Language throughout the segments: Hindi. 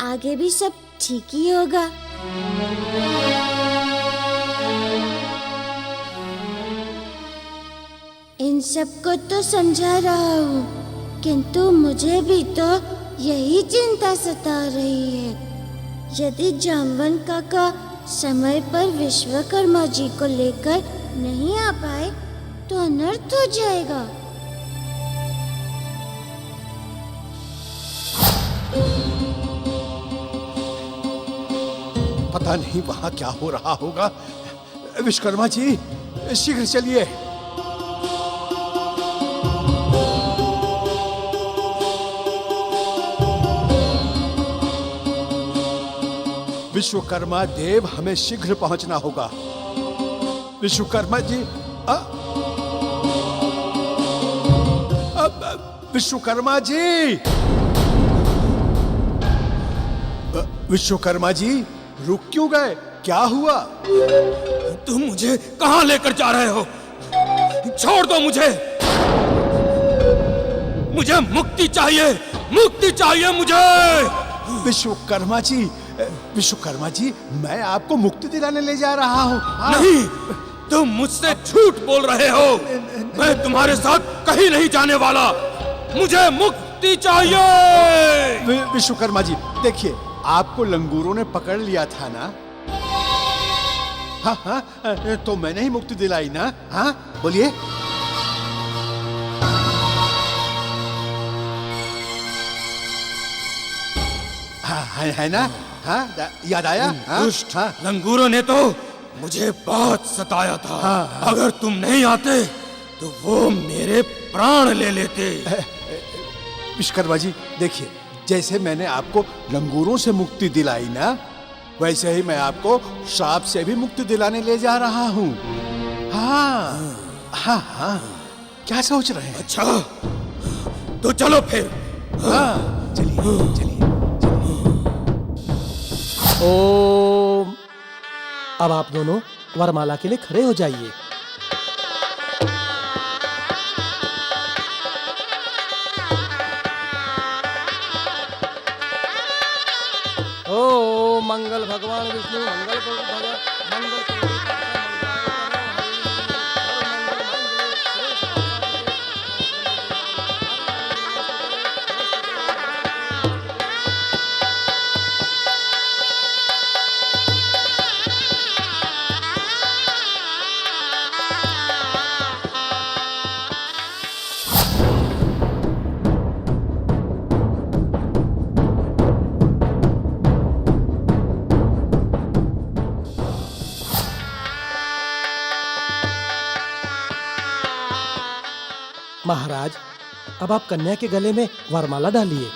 आगे भी सब ठीक ही होगा। इन सबको तो समझा रहा हूँ, किंतु मुझे भी तो यही चिंता सता रही है। यदि जामवंत काका समय पर विश्वकर्मा जी को लेकर नहीं आ पाए तो अनर्थ हो जाएगा। पता नहीं वहां क्या हो रहा होगा। विश्वकर्मा जी, शीघ्र चलिए। विश्वकर्मा देव, हमें शीघ्र पहुंचना होगा। विश्वकर्मा जी, विश्वकर्मा जी, विश्वकर्मा जी, रुक क्यों गए? क्या हुआ? तुम मुझे कहां लेकर जा रहे हो? छोड़ दो मुझे। मुझे मुक्ति चाहिए, मुक्ति चाहिए मुझे। विश्वकर्मा जी, विश्वकर्मा जी, मैं आपको मुक्ति दिलाने ले जा रहा हूँ। नहीं, तुम मुझसे झूठ बोल रहे हो। मैं तुम्हारे साथ कहीं नहीं जाने वाला। मुझे मुक्ति चाहिए। विश्वकर्मा जी, देखिए, आपको लंगूरों ने पकड़ लिया था ना? हाँ हाँ, तो मैंने ही मुक्ति दिलाई ना? हाँ, बोलिए। हाँ, है ना? हाँ, याद आया? दुष्ट लंगूरों ने तो मुझे बहुत सताया था। अगर तुम नहीं आते तो वो मेरे प्राण ले लेते। विश्वकर्मा जी, देखिए, जैसे मैंने आपको लंगूरों से मुक्ति दिलाई ना, वैसे ही मैं आपको श्राप से भी मुक्ति दिलाने ले जा रहा हूँ। हाँ हाँ हाँ, क्या सोच रहे हैं? अच्छा, तो चलो फिर। हाँ, चलिए चलिए। ओम। अब आप दोनों वरमाला के लिए खड़े हो जाइए। ओ मंगल भगवान विष्णु मंगल करो भगवान मंगल करो। महाराज, अब आप कन्या के गले में वरमाला डालिए।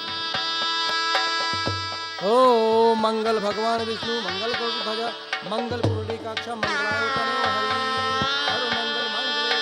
ओ मंगल भगवान विष्णु मंगल करो ध्वजा मंगल पुंडरीकाक्षा मंगलाय तनयो हरि हर मंगल मंगले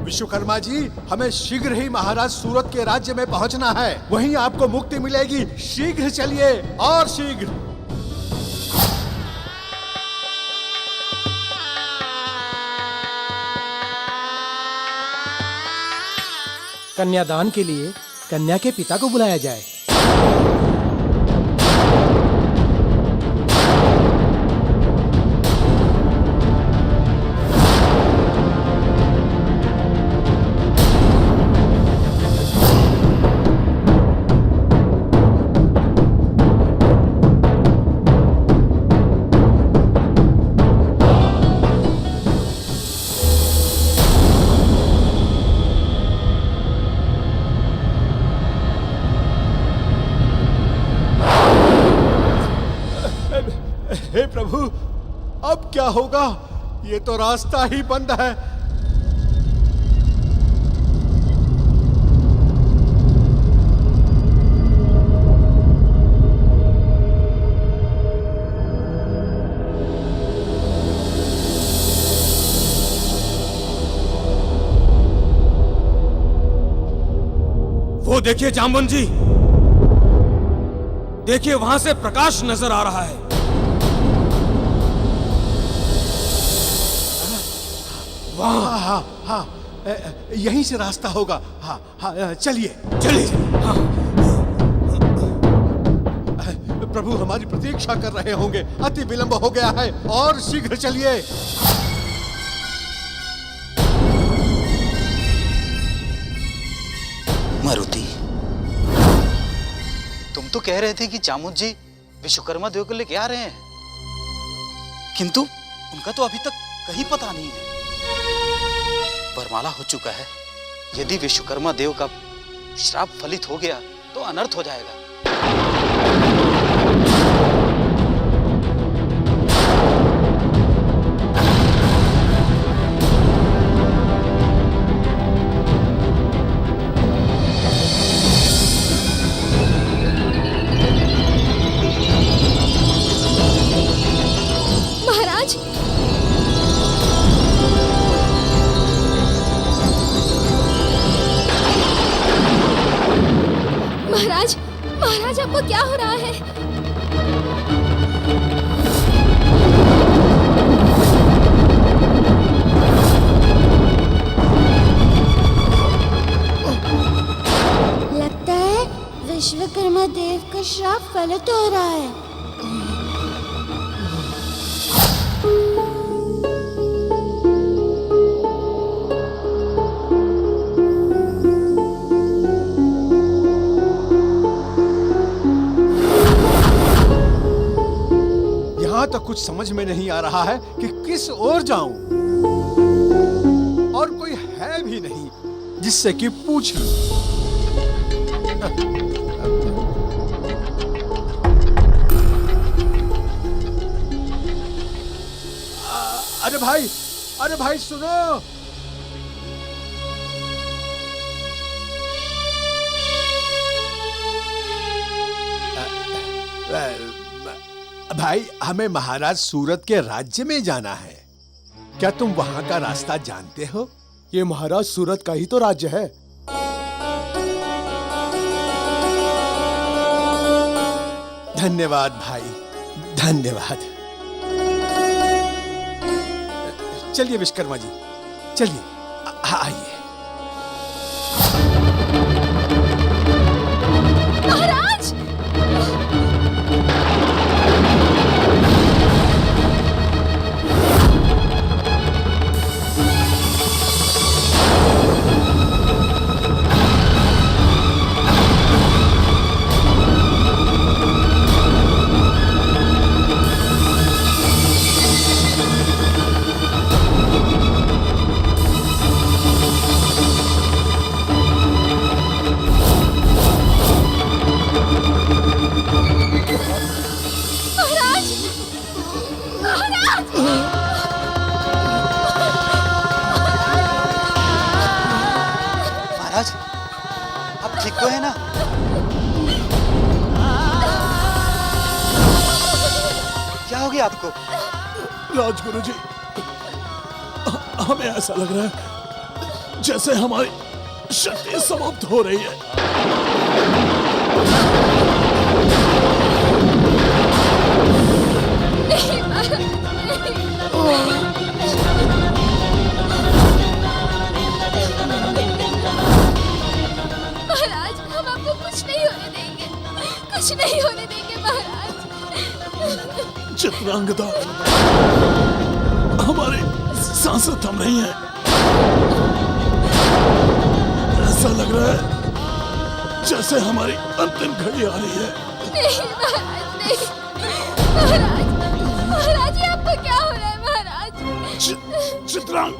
विश्वकर्मा जी, हमें शीघ्र ही महाराज सूरत के राज्य में पहुंचना है। वहीं आपको मुक्ति मिलेगी। शीघ्र चलिए, और शीघ्र। कन्यादान के लिए कन्या के पिता को बुलाया जाए। हे प्रभु, अब क्या होगा? ये तो रास्ता ही बंद है। वो देखिए जामवंत जी, देखिए वहां से प्रकाश नजर आ रहा है। हाँ हाँ हाँ, यहीं से रास्ता होगा। हाँ हाँ, चलिए चलिए। प्रभु हमारी प्रतीक्षा कर रहे होंगे, अति विलंब हो गया है, और शीघ्र चलिए। मारुति, तुम तो कह रहे थे कि चामुंड जी विश्वकर्मा देव को लेके आ रहे हैं, किंतु उनका तो अभी तक कहीं पता नहीं है। वरमाला हो चुका है, यदि विश्वकर्मा देव का श्राप फलित हो गया तो अनर्थ हो जाएगा। महाराज, महाराज आपको क्या हो रहा है? लगता है विश्वकर्मा देव का श्राप फलित हो रहा है। तो कुछ समझ में नहीं आ रहा है कि किस ओर जाऊं, और कोई है भी नहीं जिससे कि पूछ लूं। अरे भाई सुनो। भाई, हमें महाराज सूरत के राज्य में जाना है। क्या तुम वहां का रास्ता जानते हो? ये महाराज सूरत का ही तो राज्य है। धन्यवाद भाई, धन्यवाद। चलिए विश्वकर्मा जी, चलिए, आइए। महाराज! ठीक तो है ना? क्या हो गया आपको? राजगुरु जी, हमें ऐसा लग रहा है जैसे हमारी शक्ति समाप्त हो रही है। नहीं महाराज, हम आपको कुछ नहीं होने देंगे, कुछ नहीं होने देंगे महाराज। चित्रांगदा, हमारी सांसें थम रही हैं। ऐसा लग रहा है जैसे हमारी अंतिम घड़ी आ रही है। नहीं महाराज, नहीं महाराज, महाराज ये आपको क्या हो रहा है महाराज? चित्रांग,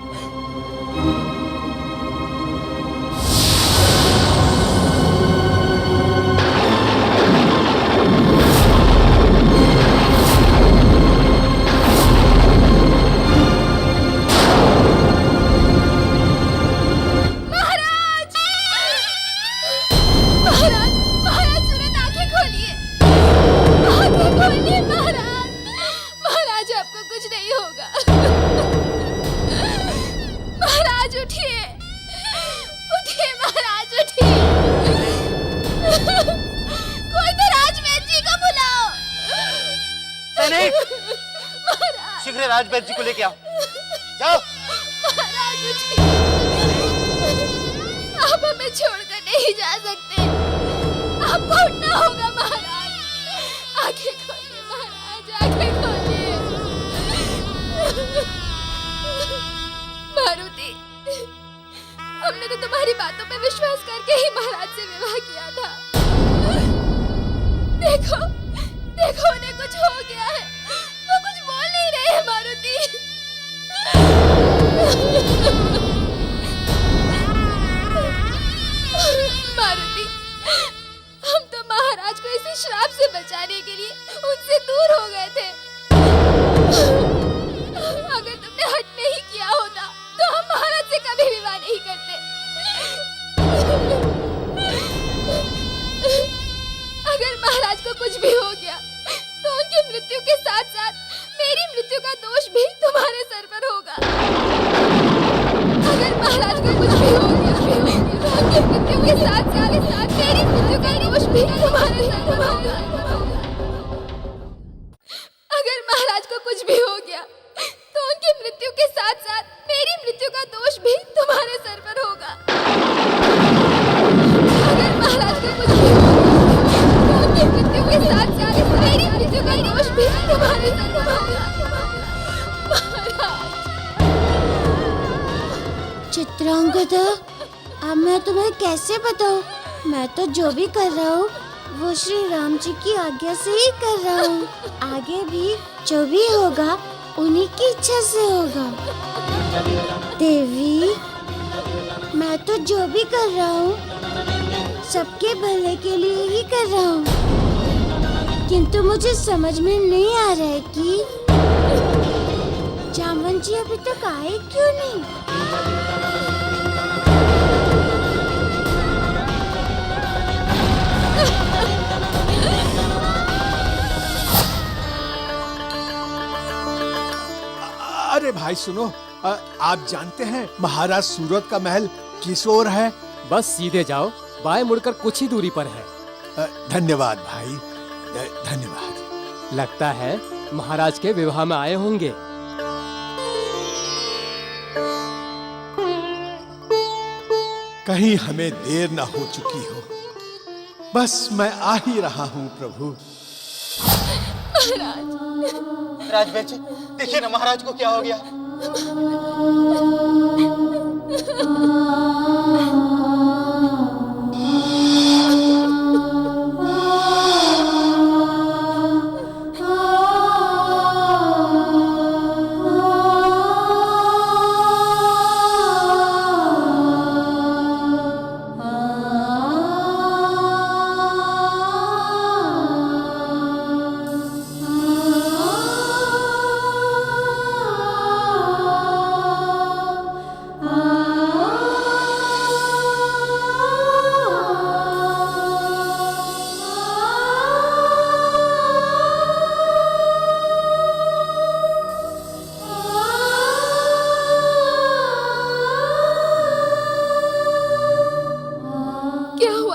शीघ्र राजवैद्य जी को लेके आओ। जाओ। महाराज महाराज जी, आप हमें छोड़कर नहीं जा सकते। आपको उठना होगा महाराज। आंखें खोलिए महाराज, आंखें खोलिए। मारुति, हमने तो तुम्हारी बातों पे विश्वास करके ही महाराज से विवाह किया था। देखो देखो, उन्हें कुछ हो गया है, वो कुछ बोल नहीं रहे हैं मारुति। मारुति, हम तो महाराज को इसी श्राप से बचाने के लिए उनसे दूर हो गए थे। अगर तुमने हट नहीं किया होता तो हम महाराज से कभी विवाह नहीं करते। अगर महाराज को कुछ भी हो गया तो उनकी मृत्यु के साथ साथ मेरी मृत्यु का दोष भी तुम्हारे सर पर होगा। अगर महाराज को कुछ भी हो गया तो उनकी मृत्यु के साथ साथ मेरी मृत्यु का दोष भी तुम्हारे सर पर होगा। अगर महाराज को कुछ भी हो गया तो उनकी मृत्यु के साथ साथ मेरी मृत्यु का दोष भी तुम्हारे सर पर होगा। अगर महाराज को कुछ भी हो गया तो उनकी मृत्यु के साथ साथ मेरी मृत्यु का दोष भी तुम्हारे सर पर होगा। चित्रांगदा, अब मैं तुम्हें कैसे बताऊं? मैं तो जो भी कर रहा हूँ वो श्री राम जी की आज्ञा से ही कर रहा हूँ। आगे भी जो भी होगा उन्हीं की इच्छा से होगा। देवी, मैं तो जो भी कर रहा हूँ सबके भले के लिए ही कर रहा हूँ, किंतु मुझे समझ में नहीं आ रहा है कि जामवन जी अभी तक आए क्यों नहीं। अरे भाई सुनो, आप जानते हैं महाराज सूरत का महल किस ओर है? बस सीधे जाओ, बाएं मुड़कर कुछ ही दूरी पर है। धन्यवाद भाई, धन्यवाद। लगता है महाराज के विवाह में आए होंगे। कहीं हमें देर न हो चुकी हो। बस मैं आ ही रहा हूँ प्रभु। राजवैद्य जी, देखिए ना महाराज को क्या हो गया।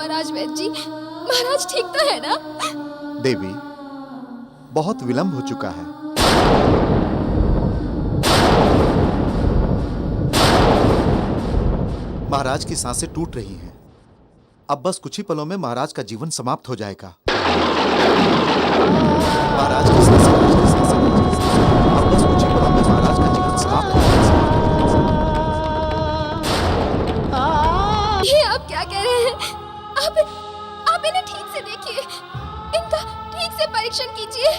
राजवैद्य जी, महाराज ठीक तो है ना? देवी, बहुत विलंब हो चुका है। महाराज की सांसें टूट रही हैं। अब बस कुछ ही पलों में महाराज का जीवन समाप्त हो जाएगा। महाराज की सांसें अब बस कुछ ही पलों में महाराज का जीवन समाप्त हो जाएगा। ये आप क्या कह रहे हैं? आप इन्हें ठीक से देखिए, इनका ठीक से परीक्षण कीजिए,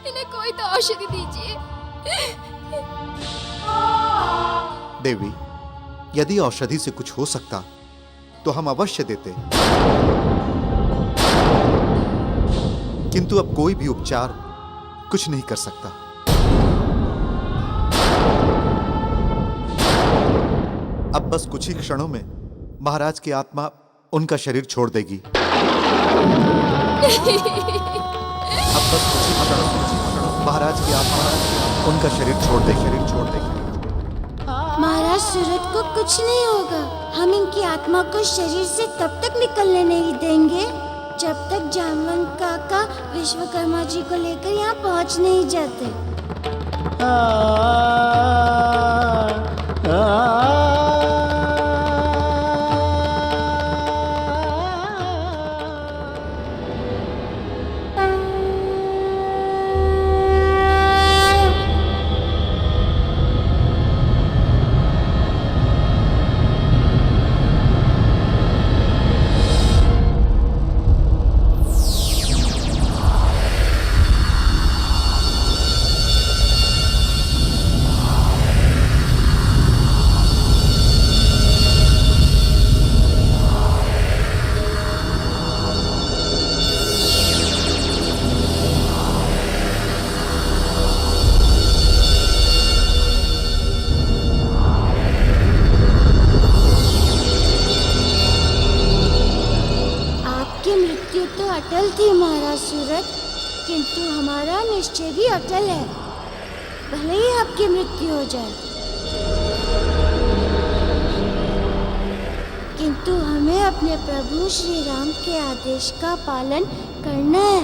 इन्हें कोई तो औषधि दीजिए। देवी, यदि औषधि से कुछ हो सकता तो हम अवश्य देते, किंतु अब कोई भी उपचार कुछ नहीं कर सकता। अब बस कुछ ही क्षणों में महाराज की आत्मा उनका शरीर छोड़ देगी। अब बस कुछ ही क्षणों में महाराज की आत्मा उनका शरीर छोड़ देगी। महाराज सूरत को कुछ नहीं होगा। हम इनकी आत्मा को शरीर से तब तक निकलने नहीं देंगे जब तक जामवन काका विश्वकर्मा जी को लेकर यहाँ पहुँच नहीं जाते। निश्चय भी अटल है, भले ही आपकी मृत्यु हो जाए। किंतु हमें अपने प्रभु श्री राम के आदेश का पालन करना है,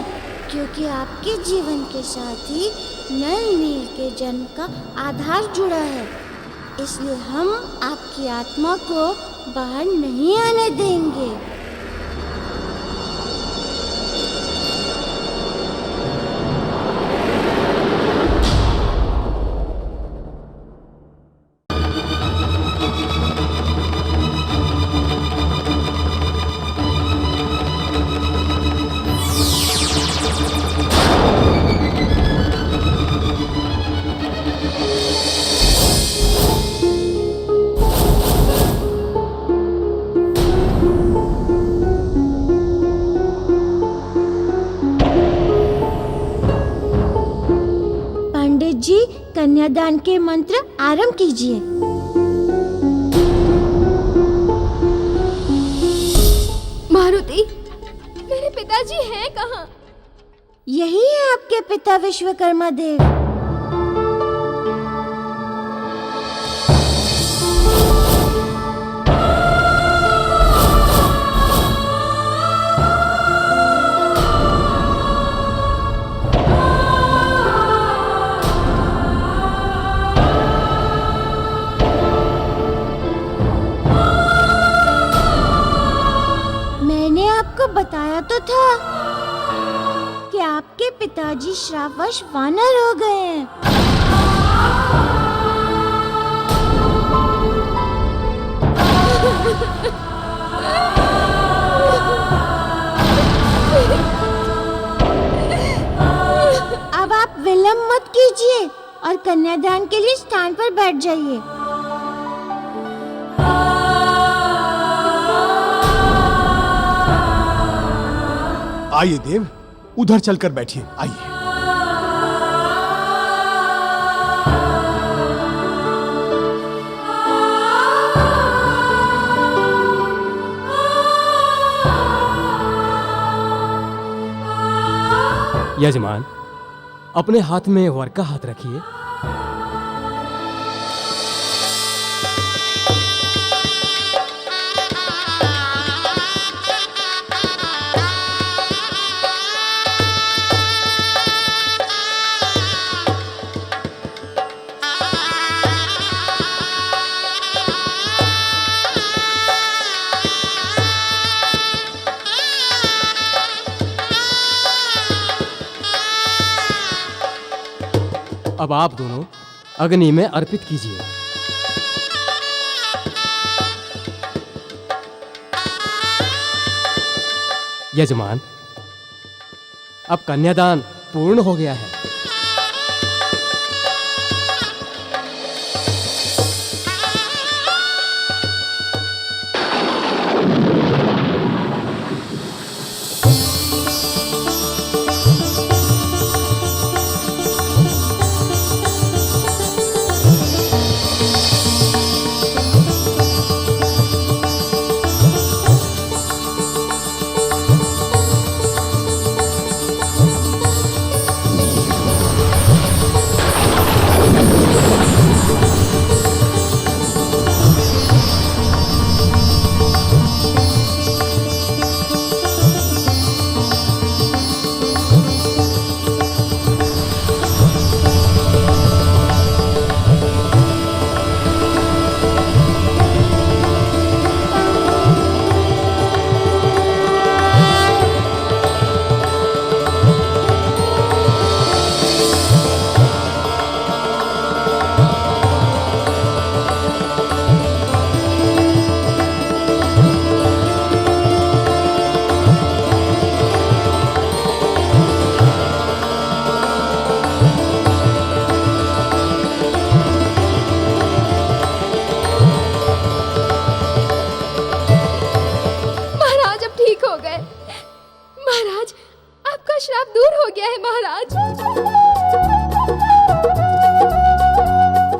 क्योंकि आपके जीवन के साथ ही नल नील के जन्म का आधार जुड़ा है। इसलिए हम आपकी आत्मा को बाहर नहीं आने देंगे। जी, कन्यादान के मंत्र आरंभ कीजिए। मारुति, मेरे पिताजी हैं कहाँ? यही है आपके पिता विश्वकर्मा देव। बताया तो था कि आपके पिताजी श्रापवश वानर हो गए हैं। अब आप विलंब मत कीजिए और कन्यादान के लिए स्थान पर बैठ जाइए। आइए देव, उधर चलकर बैठिए, आइए। यजमान, अपने हाथ में वर का हाथ रखिए। अब आप दोनों अग्नि में अर्पित कीजिए। यजमान, अब कन्यादान पूर्ण हो गया है।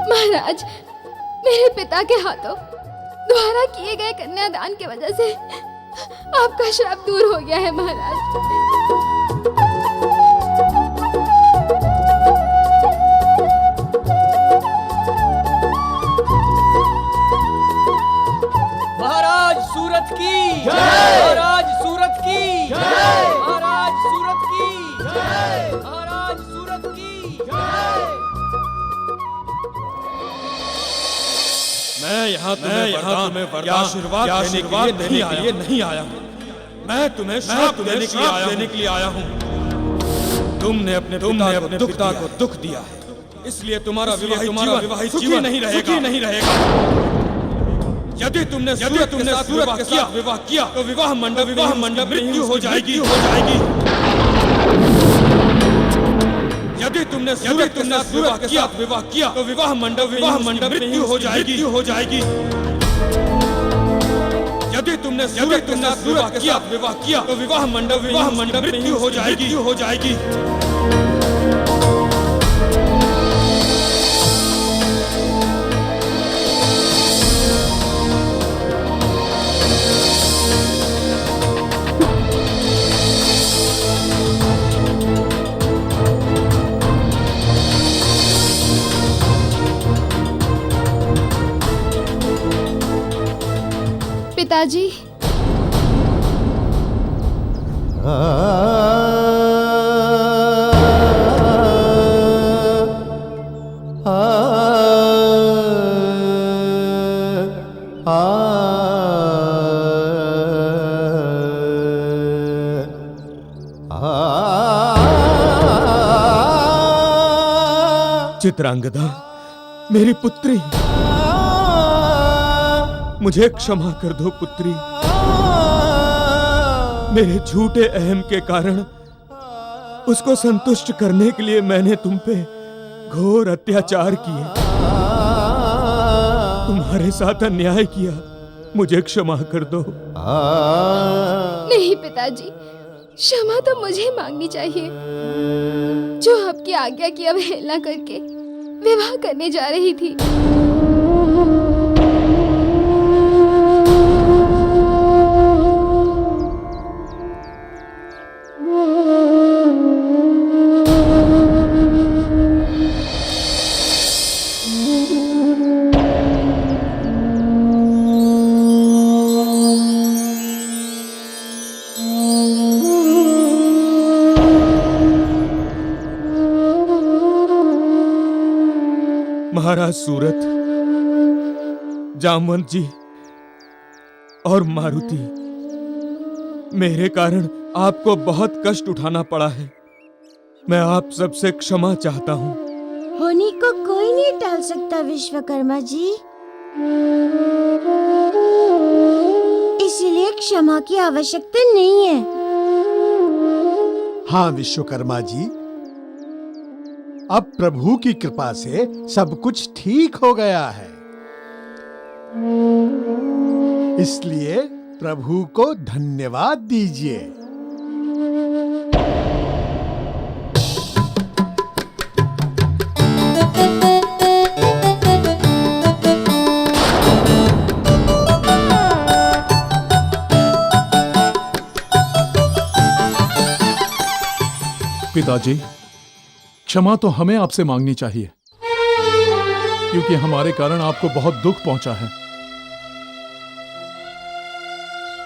महाराज, मेरे पिता के हाथों द्वारा किए गए कन्यादान की वजह से आपका श्राप दूर हो गया है महाराज। मैं यहाँ तुम्हें वरदान आशीर्वाद देने के लिए नहीं आया हूँ। मैं तुम्हें श्राप देने के लिए आया हूँ। तुमने अपने पिता को दुख दिया है, इसलिए तुम्हारा विवाहित जीवन नहीं रहेगा। यदि तुमने सूरत के साथ विवाह किया तो विवाह मंडप मृत्यु हो जाएगी। यदि तुमने सूरत के साथ विवाह किया तो विवाह मंडप मृत्यु हो जाएगी। यदि तुमने सूरत के साथ विवाह किया तो विवाह मंडप मृत्यु हो जाएगी। पिताजी, चित्रांगदा, मेरी पुत्री, मुझे क्षमा कर दो पुत्री। मेरे झूठे अहम के कारण उसको संतुष्ट करने के लिए मैंने तुम पे घोर अत्याचार किए, तुम्हारे साथ अन्याय किया। मुझे क्षमा कर दो। नहीं पिताजी, क्षमा तो मुझे मांगनी चाहिए, जो आपकी आज्ञा की अवहेलना करके विवाह करने जा रही थी। महाराज सूरत, जामवंत जी और मारुति, मेरे कारण आपको बहुत कष्ट उठाना पड़ा है। मैं आप सबसे क्षमा चाहता हूँ। होनी को कोई नहीं टाल सकता विश्वकर्मा जी, इसीलिए क्षमा की आवश्यकता नहीं है। हाँ विश्वकर्मा जी, अब प्रभु की कृपा से सब कुछ ठीक हो गया है, इसलिए प्रभु को धन्यवाद दीजिए। पिताजी, क्षमा तो हमें आपसे मांगनी चाहिए, क्योंकि हमारे कारण आपको बहुत दुख पहुंचा है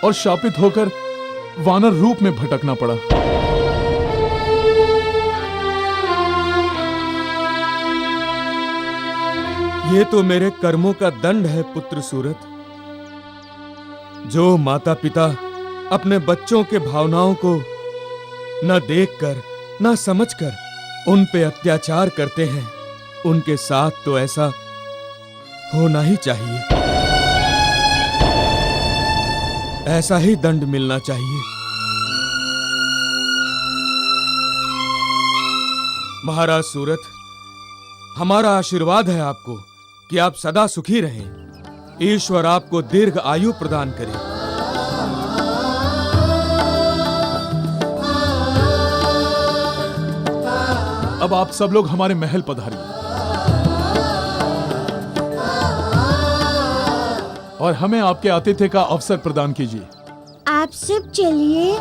और शापित होकर वानर रूप में भटकना पड़ा। ये तो मेरे कर्मों का दंड है पुत्र सूरत। जो माता पिता अपने बच्चों के भावनाओं को न देखकर न समझकर उन पे अत्याचार करते हैं, उनके साथ तो ऐसा होना ही चाहिए। ऐसा ही दंड मिलना चाहिए। महाराज सूरत, हमारा आशीर्वाद है आपको कि आप सदा सुखी रहें। ईश्वर आपको दीर्घ आयु प्रदान करे। अब आप सब लोग हमारे महल पधारिए और हमें आपके आतिथ्य का अवसर प्रदान कीजिए। आप सब चलिए,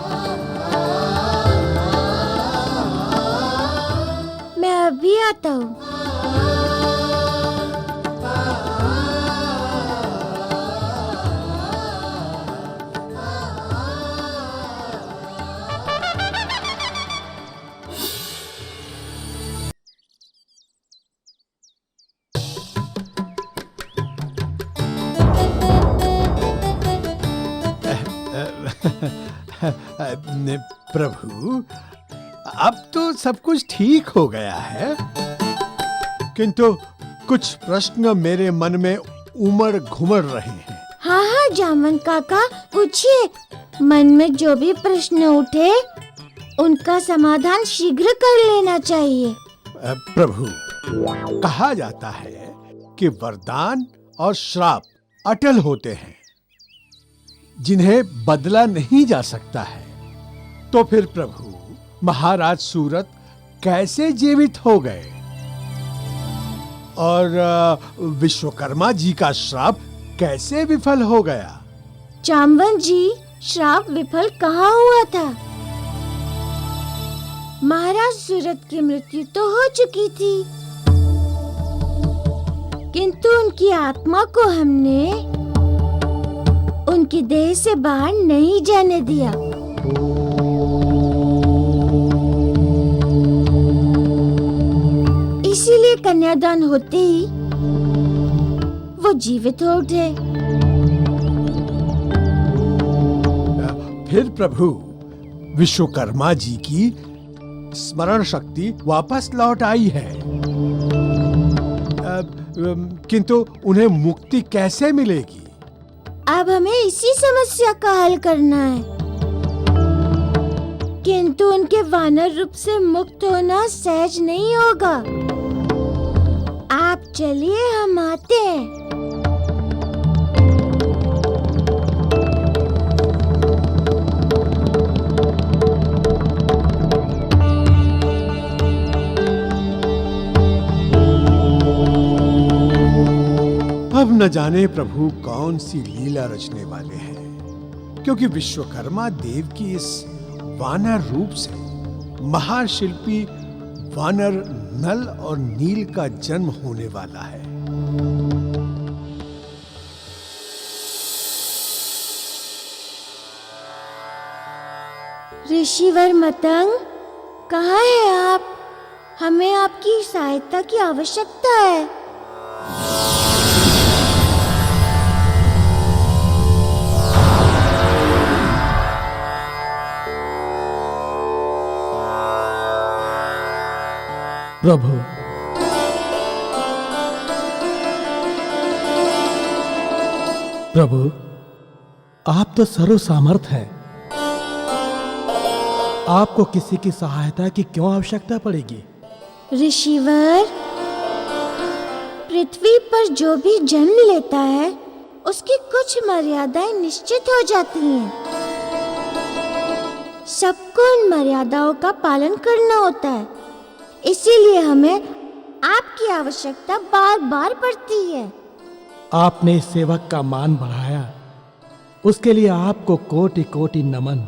मैं अभी आता हूँ। प्रभु, अब तो सब कुछ ठीक हो गया है, किंतु कुछ प्रश्न मेरे मन में उमड़ घुमड़ रहे हैं। हाँ हाँ जामवंत काका, पूछिए। मन में जो भी प्रश्न उठे उनका समाधान शीघ्र कर लेना चाहिए। प्रभु, कहा जाता है कि वरदान और श्राप अटल होते हैं, जिन्हें बदला नहीं जा सकता है। तो फिर प्रभु, महाराज सूरत कैसे जीवित हो गए और विश्वकर्मा जी का श्राप कैसे विफल हो गया? जामवंत जी, श्राप विफल कहाँ हुआ था? महाराज सूरत की मृत्यु तो हो चुकी थी, किंतु उनकी आत्मा को हमने उनकी देह से बाहर नहीं जाने दिया। इसीलिए कन्यादान होते ही वो जीवित हो उठे। फिर प्रभु, विश्वकर्मा जी की स्मरण शक्ति वापस लौट आई है, किंतु उन्हें मुक्ति कैसे मिलेगी? अब हमें इसी समस्या का हल करना है, किंतु उनके वानर रूप से मुक्त होना सहज नहीं होगा। आप चलिए, हम आते हैं। अब न जाने प्रभु कौन सी लीला रचने वाले हैं, क्योंकि विश्वकर्मा देव की इस वानर रूप से महाशिल्पी वानर नल और नील का जन्म होने वाला है। ऋषिवर मतंग, कहाँ हैं आप? हमें आपकी सहायता की आवश्यकता है। प्रभु, प्रभु, आप तो सर्व सामर्थ हैं। आपको किसी की सहायता की क्यों आवश्यकता पड़ेगी? ऋषिवर, पृथ्वी पर जो भी जन्म लेता है उसकी कुछ मर्यादाएं निश्चित हो जाती हैं। सबको उन मर्यादाओं का पालन करना होता है, इसीलिए हमें आपकी आवश्यकता बार बार पड़ती है। आपने इस सेवक का मान बढ़ाया, उसके लिए आपको कोटि कोटि नमन।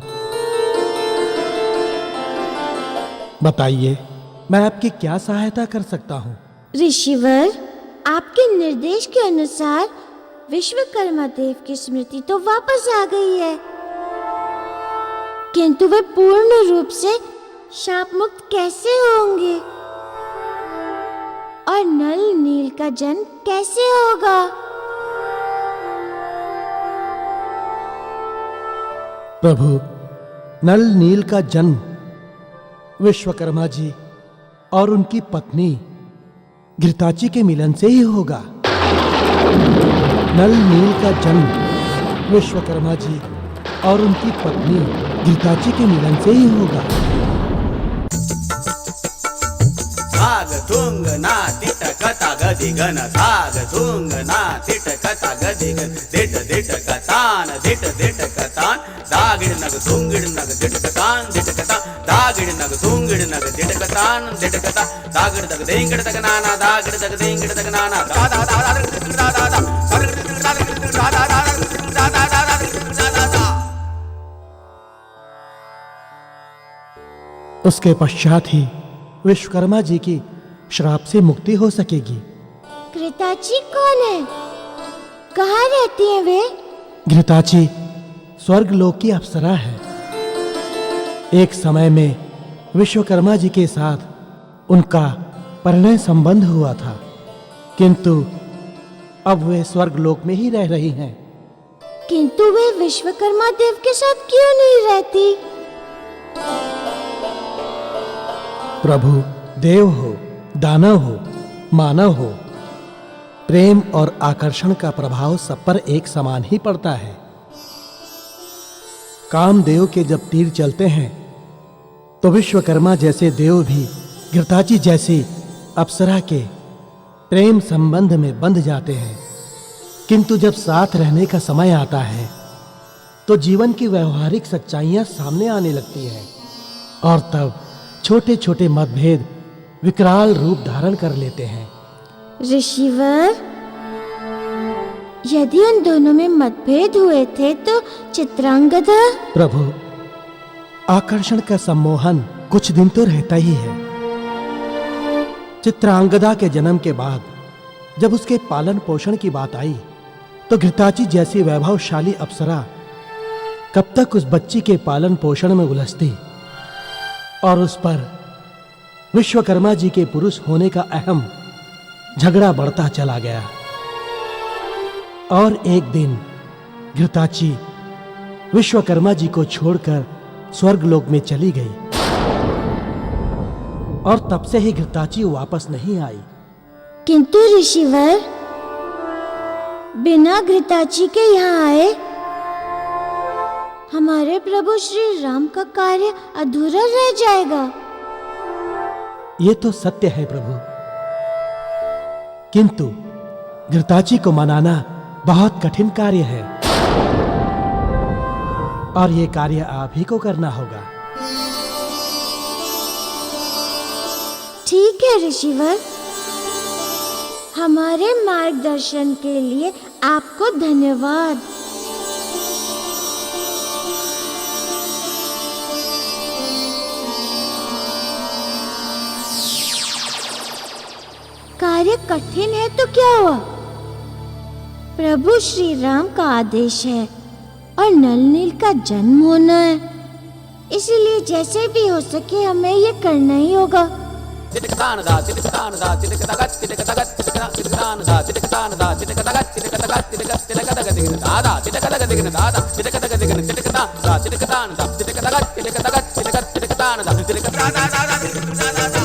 बताइए, मैं आपकी क्या सहायता कर सकता हूँ? ऋषिवर, आपके निर्देश के अनुसार विश्वकर्मा देव की स्मृति तो वापस आ गई है, किंतु वे पूर्ण रूप से शाप मुक्त कैसे होंगे और नल नील का जन्म कैसे होगा? प्रभु, नल नील का जन्म विश्वकर्मा जी और उनकी पत्नी घृताची के मिलन से ही होगा। नल नील का जन्म विश्वकर्मा जी और उनकी पत्नी घृताची के मिलन से ही होगा। साग थुंग ना तिट कथा गदि गन, साग थुंग ना तिट कथा गदि गन, दिट दिट कतान, दिट दिट कतान, दागिड़ नग थुंगिड़ नग दिट कतान, दिट कता, दागिड़ नग थुंगिड़ नग दिट कतान, दिट कता, दागिड़ दग देंगिड़ दग नाना, दागिड़ दग देंगिड़ दग नाना, दा दा दा दा दा दा दा उसके पश्चात ही विश्वकर्मा जी की श्राप से मुक्ति हो सकेगी। घृताची कौन है? कहाँ रहती हैं वे? घृताची स्वर्ग लोक की अप्सरा है। एक समय में विश्वकर्मा जी के साथ उनका परिणय संबंध हुआ था, किंतु अब वे स्वर्ग लोक में ही रह रही हैं। किंतु वे विश्वकर्मा देव के साथ क्यों नहीं रहती? प्रभु देव हो, दानव हो, मानव हो, प्रेम और आकर्षण का प्रभाव सब पर एक समान ही पड़ता है। कामदेव के जब तीर चलते हैं तो विश्वकर्मा जैसे देव भी घृताची जैसी अप्सरा के प्रेम संबंध में बंध जाते हैं। किंतु जब साथ रहने का समय आता है तो जीवन की व्यवहारिक सच्चाइयां सामने आने लगती हैं और तब छोटे छोटे मतभेद विकराल रूप धारण कर लेते हैं। ऋषिवर, यदि उन दोनों में मतभेद हुए थे तो चित्रांगदा? प्रभु, आकर्षण का सम्मोहन कुछ दिन तो रहता ही है। चित्रांगदा के जन्म के बाद जब उसके पालन पोषण की बात आई तो घृताची जैसी वैभवशाली अप्सरा कब तक उस बच्ची के पालन पोषण में उलझती और उस पर विश्वकर्मा जी के पुरुष होने का अहम झगड़ा बढ़ता चला गया। और एक दिन घृताची विश्वकर्मा जी को छोड़कर स्वर्गलोक में चली गई और तब से ही घृताची वापस नहीं आई। किंतु ऋषिवर, बिना घृताची के यहाँ आए हमारे प्रभु श्री राम का कार्य अधूरा रह जाएगा। ये तो सत्य है प्रभु, किंतु घृताची को मनाना बहुत कठिन कार्य है और ये कार्य आप ही को करना होगा। ठीक है ऋषिवर, हमारे मार्गदर्शन के लिए आपको धन्यवाद। कार्य कठिन है तो क्या हुआ? प्रभु श्री राम का आदेश है और नल नील का जन्म होना है, इसीलिए जैसे भी हो सके हमें ये करना ही होगा। दादा